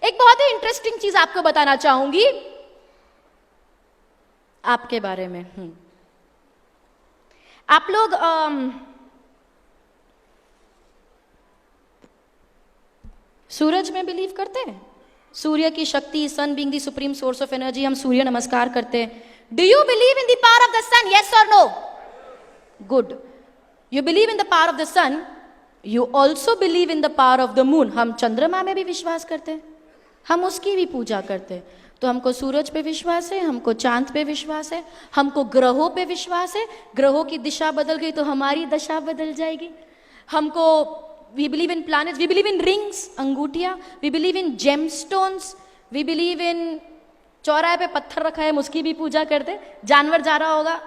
एक बहुत ही इंटरेस्टिंग चीज आपको बताना चाहूंगी आपके बारे में। आप लोग सूरज में बिलीव करते हैं? सूर्य की शक्ति, sun being the supreme source of energy, हम सूर्य नमस्कार करते हैं। Do you believe in the power of the sun? Yes और no? Good. You believe in the power of the sun, you also believe in the power of the moon. हम चंद्रमा में भी विश्वास करते हैं, हम उसकी भी पूजा करते हैं। तो हमको सूरज पे विश्वास है, हमको चांद पे विश्वास है, हमको ग्रहों पे विश्वास है। ग्रहों की दिशा बदल गई तो हमारी दशा बदल जाएगी। हमको we believe in planets, we believe in rings, अंगूठियां, we believe in gemstones, we believe in चौराहे पे पत्थर रखा है, हम उसकी भी पूजा करते हैं। जानवर जा रहा होगा,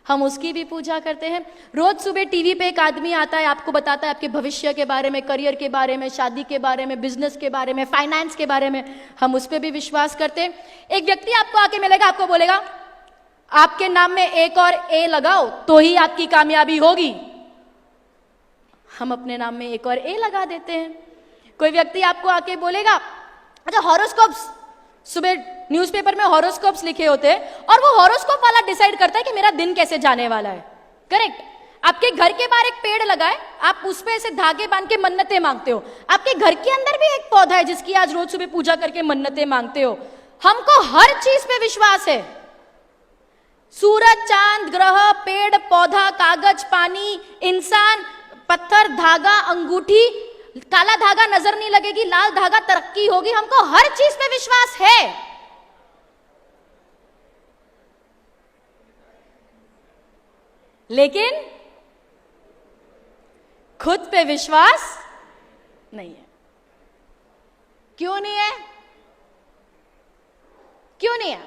हम उसकी भी पूजा करते हैं। रोज सुबह टीवी पे एक आदमी आता है, आपको बताता है आपके भविष्य के बारे में, करियर के बारे में, शादी के बारे में, बिजनेस के बारे में, फाइनेंस के बारे में, हम उस पर भी विश्वास करते हैं। एक व्यक्ति आपको आके मिलेगा, आपको बोलेगा आपके नाम में एक और ए लगाओ तो ही आपकी कामयाबी होगी। हम अपने नाम में एक और ए लगा देते हैं। कोई व्यक्ति आपको आके बोलेगा, अच्छा हॉरोस्कोप्स, सुबह न्यूज़पेपर में हॉरोस्कोप्स लिखे होते हैं और वो हॉरोस्कोप वाला डिसाइड करता है कि मेरा दिन कैसे जाने वाला है। करेक्ट। आपके घर के बाहर एक पेड़ लगा है, आप उस पे ऐसे धागे बांध के मन्नतें मांगते हो। आपके घर के अंदर भी एक पौधा है जिसकी आज रोज सुबह पूजा करके मन्नतें मांगते हो। हमको हर चीज पे विश्वास है। सूरज, चांद, ग्रह, पेड़, पौधा, कागज, पानी, इंसान, पत्थर, धागा, अंगूठी। काला धागा नजर नहीं लगेगी, लाल धागा तरक्की होगी। हमको हर चीज पे विश्वास है। लेकिन खुद पे विश्वास नहीं है। क्यों नहीं है? क्यों नहीं है?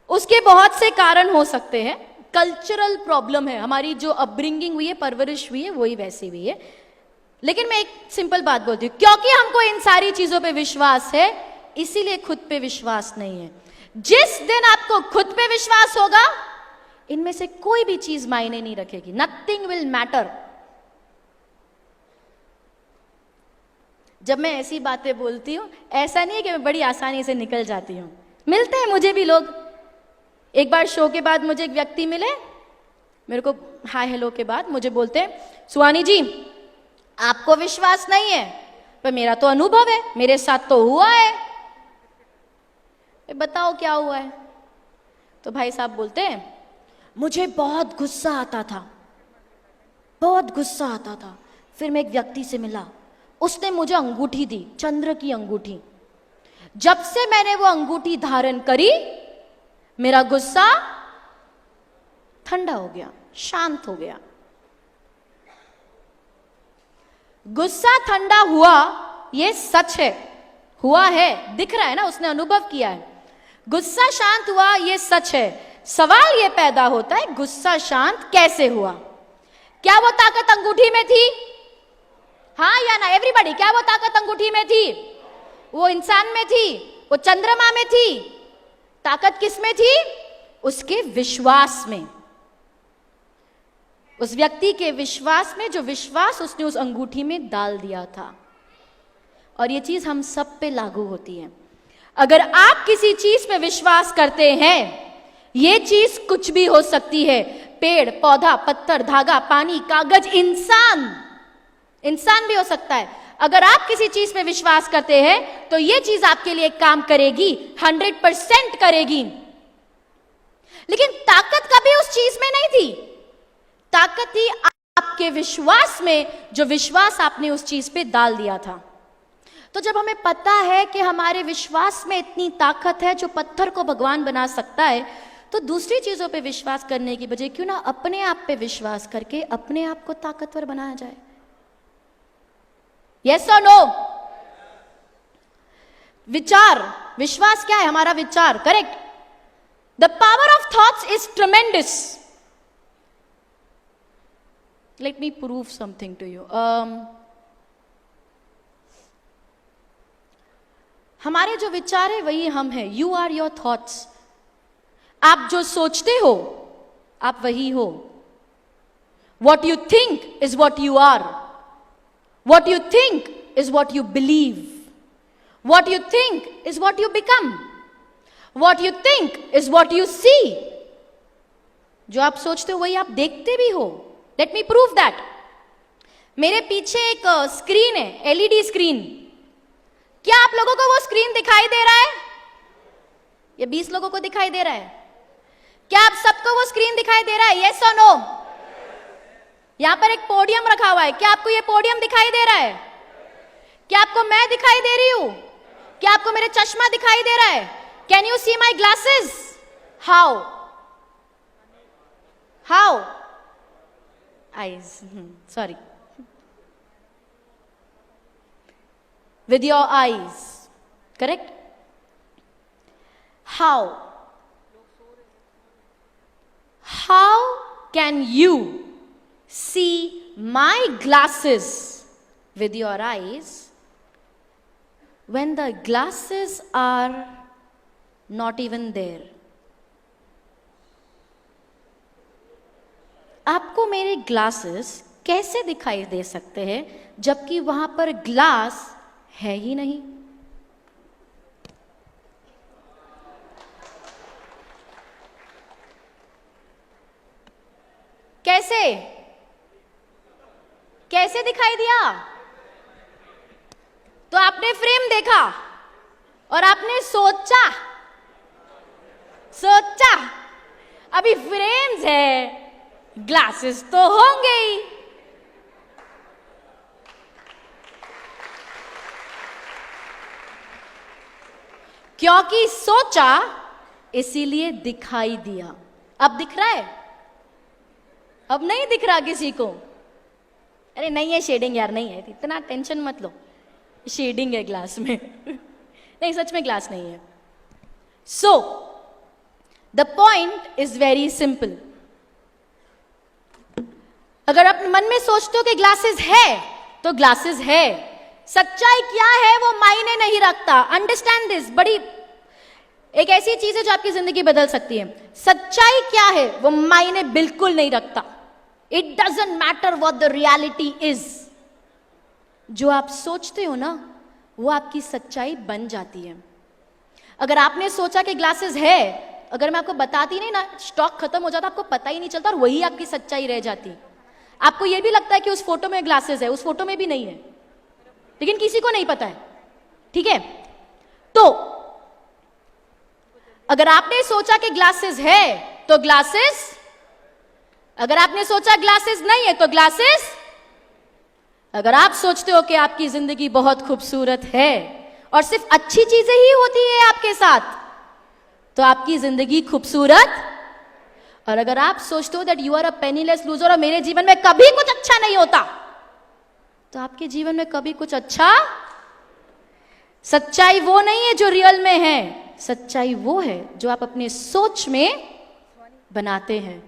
उसके बहुत से कारण हो सकते हैं। कल्चरल प्रॉब्लम है, हमारी जो अपब्रिंगिंग हुई है, परवरिश हुई है, वही वैसी हुई है। लेकिन मैं एक सिंपल बात बोलती हूं, क्योंकि हमको इन सारी चीजों पे विश्वास है, इसीलिए खुद पे विश्वास नहीं है। जिस दिन आपको खुद पे विश्वास होगा, इनमें से कोई भी चीज मायने नहीं रखेगी। Nothing will matter. जब मैं ऐसी बातें बोलती हूं, ऐसा नहीं है कि मैं बड़ी आसानी से निकल जाती हूं। मिलते हैं मुझे भी लोग। एक बार शो के बाद मुझे एक व्यक्ति मिले, मेरे को हाय हेलो के बाद मुझे बोलते हैं, सुहानी जी आपको विश्वास नहीं है, पर मेरा तो अनुभव है, मेरे साथ तो हुआ है। बताओ क्या हुआ है? तो भाई साहब बोलते हैं, मुझे बहुत गुस्सा आता था, बहुत गुस्सा आता था। फिर मैं एक व्यक्ति से मिला, उसने मुझे अंगूठी दी, चंद्र की अंगूठी। जब से मैंने वो अंगूठी धारण करी, मेरा गुस्सा ठंडा हो गया, शांत हो गया। गुस्सा ठंडा हुआ, ये सच है, हुआ है, दिख रहा है ना, उसने अनुभव किया है। गुस्सा शांत हुआ, ये सच है। सवाल ये पैदा होता है, गुस्सा शांत कैसे हुआ? क्या वो ताकत अंगूठी में थी? हाँ या ना एवरीबॉडी, क्या वो ताकत अंगूठी में थी? वो इंसान में थी, वो चंद्रमा में थी। ताकत किस में थी? उसके विश्वास में, उस व्यक्ति के विश्वास में, जो विश्वास उसने उस अंगूठी में डाल दिया था। और ये चीज हम सब पे लागू होती है। अगर आप किसी चीज पे विश्वास करते हैं, ये चीज कुछ भी हो सकती है। पेड़, पौधा, पत्थर, धागा, पानी, कागज, इंसान, इंसान भी हो सकता है। अगर आप किसी चीज पे विश्वास करते हैं तो ये चीज आपके लिए काम करेगी, 100% करेगी। लेकिन ताकत कभी उस चीज में नहीं थी। ताकत थी आपके विश्वास में, जो विश्वास आपने उस चीज पे डाल दिया था। तो जब हमें पता है कि हमारे विश्वास में इतनी ताकत है जो पत्थर को भगवान बना सकता है, तो दूसरी चीजों पे विश्वास करने की बजाय क्यों ना अपने आप पे विश्वास करके अपने आप को ताकतवर बनाया जाए? यस और नो? विचार, विश्वास क्या है? हमारा विचार। Correct. The power of thoughts is tremendous. Let me prove something to you. हमारे जो विचार है वही हम हैं। You are your thoughts. आप जो सोचते हो आप वही हो। What you think is what you are. What you think is what you believe. What you think is what you become. What you think is what you see. जो आप सोचते हो वही आप देखते भी हो. Let me prove that. मेरे पीछे एक स्क्रीन है, एलईडी स्क्रीन. क्या आप लोगों को वो स्क्रीन दिखाई दे रहा है? ये 20 लोगों को दिखाई दे रहा है. क्या आप सबको वो स्क्रीन दिखाई दे रहा है? यस और नो? यहां पर एक पोडियम रखा हुआ है. क्या आपको ये पोडियम दिखाई दे रहा है? क्या आपको मैं दिखाई दे रही हूं? क्या आपको मेरे चश्मा दिखाई दे रहा है? Can you see my glasses? How? How? Eyes. Sorry. With your eyes. Correct? How? How can you see my glasses with your eyes when the glasses are not even there? आपको मेरे ग्लासेस कैसे दिखाई दे सकते हैं जबकि वहां पर glass है ही नहीं? कैसे? कैसे दिखाई दिया? तो आपने फ्रेम देखा और आपने सोचा अभी फ्रेम्स है, ग्लासेस तो होंगे ही. क्योंकि सोचा इसीलिए दिखाई दिया. अब दिख रहा है? अब नहीं दिख रहा किसी को? अरे नहीं है शेडिंग यार, नहीं है, इतना टेंशन मत लो. शेडिंग है ग्लास में. नहीं, सच में ग्लास नहीं है. So the point is very simple. अगर आप मन में सोचते हो कि ग्लासेस है तो ग्लासेस है. सच्चाई क्या है वो मायने नहीं रखता. Understand this. बड़ी एक ऐसी चीज है जो आपकी जिंदगी बदल सकती है. सच्चाई क्या है वो मायने बिल्कुल नहीं रखता. It doesn't matter what the reality is. जो आप सोचते हो ना वो आपकी सच्चाई बन जाती है. अगर आपने सोचा कि ग्लासेस है, अगर मैं आपको बताती नहीं ना, स्टॉक खत्म हो जाता, आपको पता ही नहीं चलता और वही आपकी सच्चाई रह जाती. आपको यह भी लगता है कि उस फोटो में ग्लासेस है, उस फोटो में भी नहीं है, लेकिन किसी को नहीं पता है. ठीक है? तो अगर आपने सोचा कि ग्लासेस है तो ग्लासेस, अगर आपने सोचा ग्लासेस नहीं है तो ग्लासेस. अगर आप सोचते हो कि आपकी जिंदगी बहुत खूबसूरत है और सिर्फ अच्छी चीजें ही होती है आपके साथ, तो आपकी जिंदगी खूबसूरत. और अगर आप सोचते हो that you are a penniless loser और मेरे जीवन में कभी कुछ अच्छा नहीं होता, तो आपके जीवन में कभी कुछ अच्छा. सच्चाई वो नहीं है जो रियल में है. सच्चाई वो है जो आप अपने सोच में बनाते हैं.